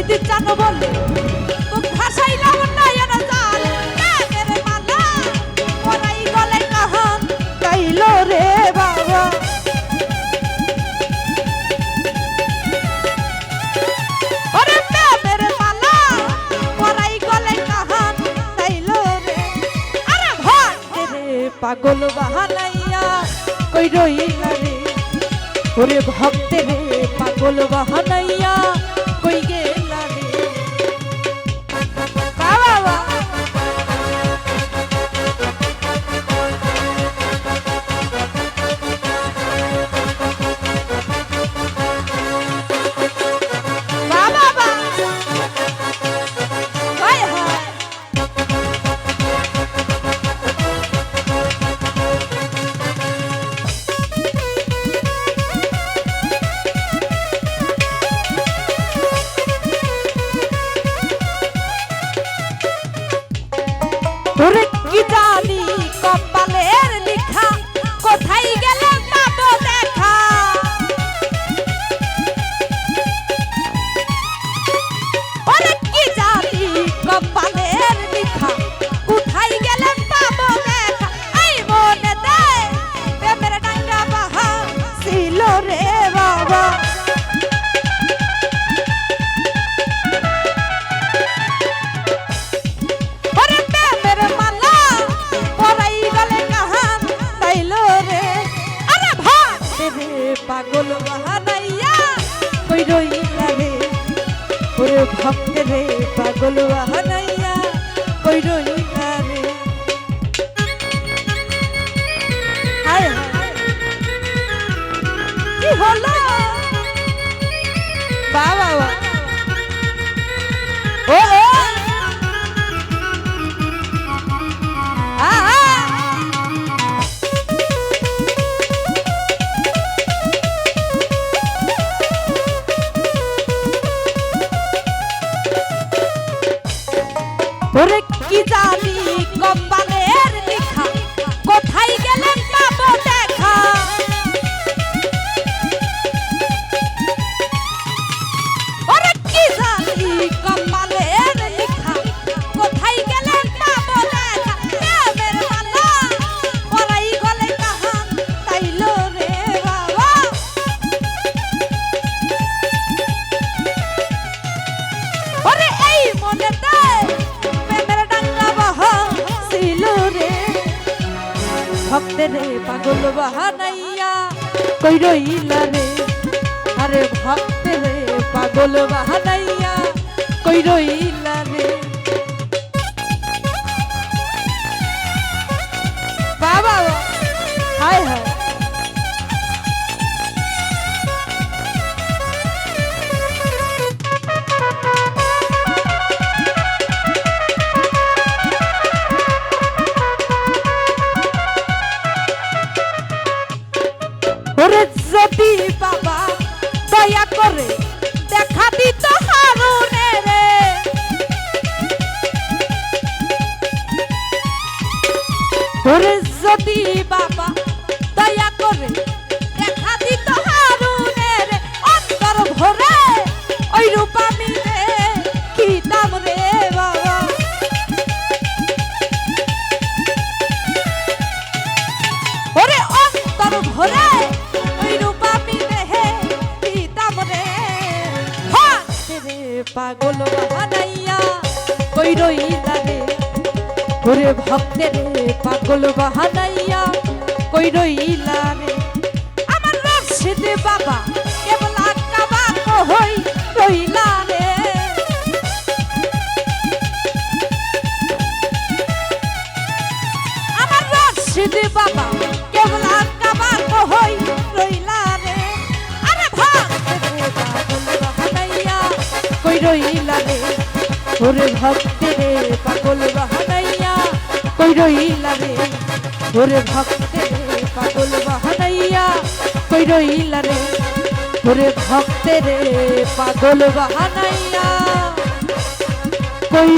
রশিদ জানো বলে মুখ ভাসাইলাম নয়ন জল মেরে মালা পরাই গলে কাহান গাইলো রে বাবা ওরে মেরে মালা পরাই গলে কাহান গাইলো রে আরে ভক্তে রে পাগল বাহানাইয়া কই রইলা রে ওরে ভক্তে রে পাগল বাহানাইয়া কই গেলা রে বাবা বাবা হায় হায় ওরে কি জানি কপালের লেখা কোথায় গেলে পাবো দেখা ওরে কি জানি কপালের লেখা কোথায় গেলে পাবো দেখা এই মনে দে প্রেমের ডাঙ্গা বাহা ছিল রে বাবা পাগল বাহানাইয়া কই রইলা রে ওরে ভক্তে রে পাগল বাহানাইয়া কই রইলা রে হায় হায় কি হলো বাবা ও ও ওরে কি জানি কপালের লেখা কোথায় গেলেন পাবো দেখা ওরে কি জানি কপালের লেখা কোথায় গেলেন পাবো দেখা প্রেমের মালা পরাই গলে কাহান তাইলো রে বাবা ওরে এই মনে দেয় ভক্তে রে পাগল বাহানাইয়া কই রইলা রে আরে ভক্তে রে পাগল বাহানাইয়া কই রইলা রে বাবা হায় হায় ওরে যদি বাবা দয়া করে দেখা দিত হারুনে রে ওরে যদি বাবা দয়া করে দেখা দিত হারুনে রে অন্তর ভরে ওই রূপামি রে কি দাম রে বাবা ওরে অন্তর ভরে পাগল বাহানাইয়া কই রইলা রে ওরে ভক্তে রে পাগল বাহানাইয়া কই রইলা রে আমার রশিদ বাবা কেবল আকাবা কই রইলা রে আমার রশিদ বাবা কেবল আকাবা কই রইলা রে আরে ভক্তে রে পাগল বাহানাইয়া কই রইলা রে ওরে ভক্তে রে পাগল বাহানাইয়া কই রইলা রে ওরে ভক্তে রে পাগল বাহানাইয়া কই রইলা রে ওরে ভক্তে রে পাগল বাহানাইয়া কই